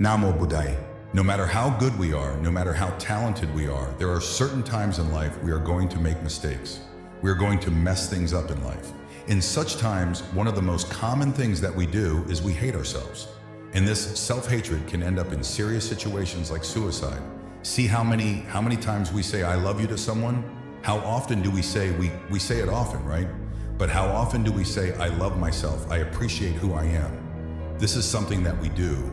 Namo Buddhaya. No matter how good we are, no matter how talented we are, there are certain times in life we are going to make mistakes. We are going to mess things up in life. In such times, one of the most common things that we do is we hate ourselves. And this self-hatred can end up in serious situations like suicide. See how many times we say, I love you to someone? How often do we say, we say it often, right? But how often do we say, I love myself, I appreciate who I am? This is something that we do.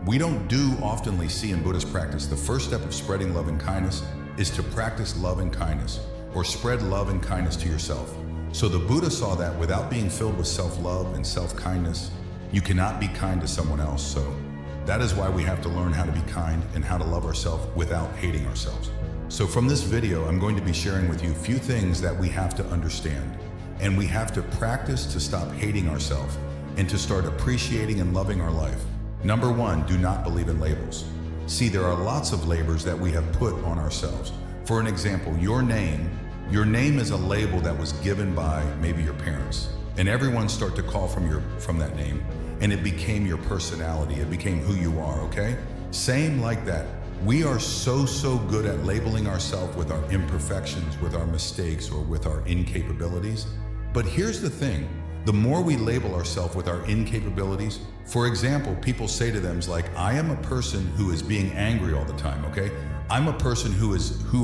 We don't oftenly see in Buddhist practice, the first step of spreading love and kindness is to practice love and kindness, or spread love and kindness to yourself. So the Buddha saw that without being filled with self-love and self-kindness, you cannot be kind to someone else. So that is why we have to learn how to be kind and how to love ourselves without hating ourselves. So from this video, I'm going to be sharing with you a few things that we have to understand. And we have to practice to stop hating ourselves and to start appreciating and loving our life. Number one, do not believe in labels. See, there are lots of labels that we have put on ourselves. For an example, your name is a label that was given by maybe your parents. And everyone start to call from that name, and it became your personality. It became who you are, okay? Same like that. We are so good at labeling ourselves with our imperfections, with our mistakes, or with our incapabilities. But here's the thing, the more we label ourselves with our incapabilities, for example, people say to them like, I am a person who is being angry all the time, okay? I'm a person who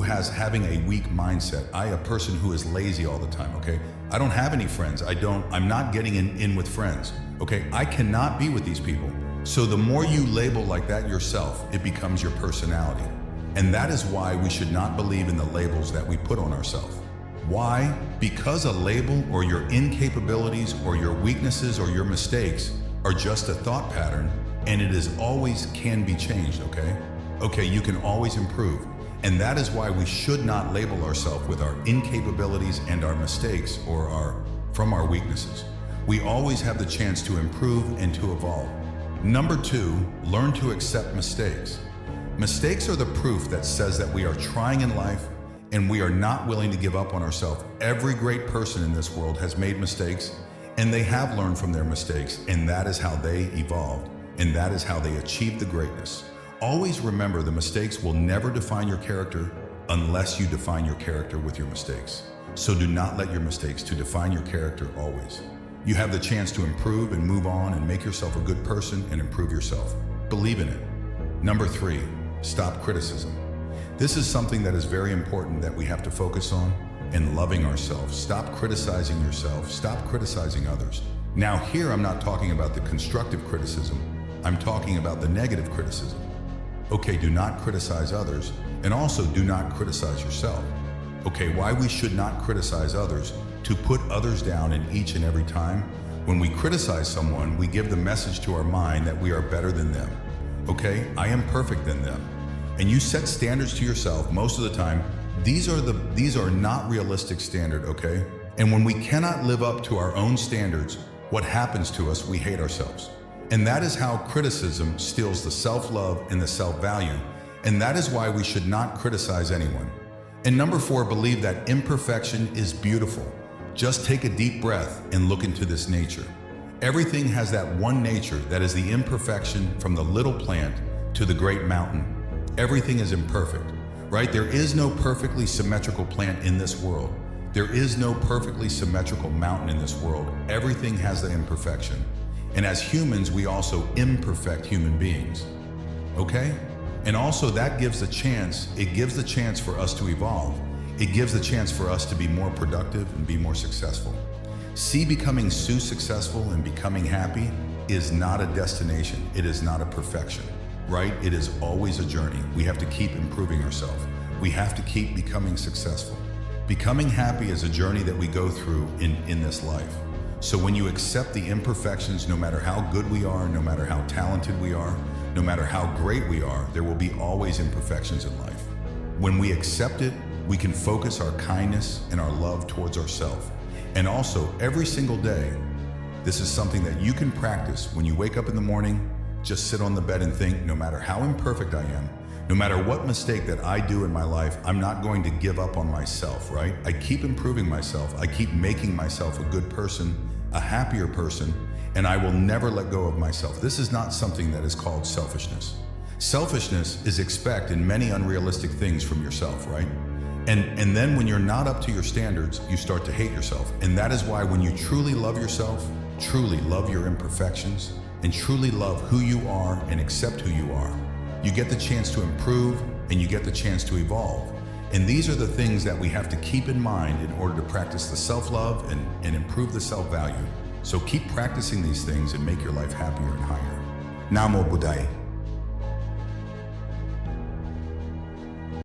has having a weak mindset. I'm a person who is lazy all the time, okay? I don't have any friends. I'm not getting in with friends, okay? I cannot be with these people. So the more you label like that yourself, it becomes your personality. And that is why we should not believe in the labels that we put on ourselves. Why? Because a label or your incapabilities or your weaknesses or your mistakes are just a thought pattern, and it is always can be changed, okay? Okay, you can always improve. And that is why we should not label ourselves with our incapabilities and our mistakes or from our weaknesses. We always have the chance to improve and to evolve. Number two, learn to accept mistakes. Mistakes are the proof that says that we are trying in life and we are not willing to give up on ourselves. Every great person in this world has made mistakes, and they have learned from their mistakes, and that is how they evolved, and that is how they achieved the greatness. Always remember, the mistakes will never define your character unless you define your character with your mistakes. So do not let your mistakes to define your character always. You have the chance to improve and move on and make yourself a good person and improve yourself. Believe in it. Number three, stop criticism. This is something that is very important that we have to focus on in loving ourselves. Stop criticizing yourself. Stop criticizing others. Now here, I'm not talking about the constructive criticism. I'm talking about the negative criticism. Okay, do not criticize others, and also do not criticize yourself. Okay, why we should not criticize others? To put others down in each and every time. When we criticize someone, we give the message to our mind that we are better than them. Okay, I am perfect than them. And you set standards to yourself most of the time. These are not realistic standards, okay? And when we cannot live up to our own standards, what happens to us? We hate ourselves. And that is how criticism steals the self-love and the self-value. And that is why we should not criticize anyone. And number four, believe that imperfection is beautiful. Just take a deep breath and look into this nature. Everything has that one nature that is the imperfection, from the little plant to the great mountain. Everything is imperfect, right? There is no perfectly symmetrical plant in this world. There is no perfectly symmetrical mountain in this world. Everything has the imperfection. And as humans, we also imperfect human beings, okay? And also that gives a chance, it gives the chance for us to evolve. It gives the chance for us to be more productive and be more successful. See, becoming so successful and becoming happy is not a destination. It is not a perfection, right? It is always a journey. We have to keep improving ourselves. We have to keep becoming successful. Becoming happy is a journey that we go through in this life. So when you accept the imperfections, no matter how good we are, no matter how talented we are, no matter how great we are, there will be always imperfections in life. When we accept it, we can focus our kindness and our love towards ourselves. And also, every single day, this is something that you can practice. When you wake up in the morning, just sit on the bed and think, no matter how imperfect I am, no matter what mistake that I do in my life, I'm not going to give up on myself, right? I keep improving myself. I keep making myself a good person, a happier person, and I will never let go of myself. This is not something that is called selfishness. Selfishness is expect in many unrealistic things from yourself, right? And then when you're not up to your standards, you start to hate yourself. And that is why when you truly love yourself, truly love your imperfections, and truly love who you are and accept who you are, you get the chance to improve and you get the chance to evolve. And these are the things that we have to keep in mind in order to practice the self-love and improve the self-value. So keep practicing these things and make your life happier and higher. Namo Buddhaya.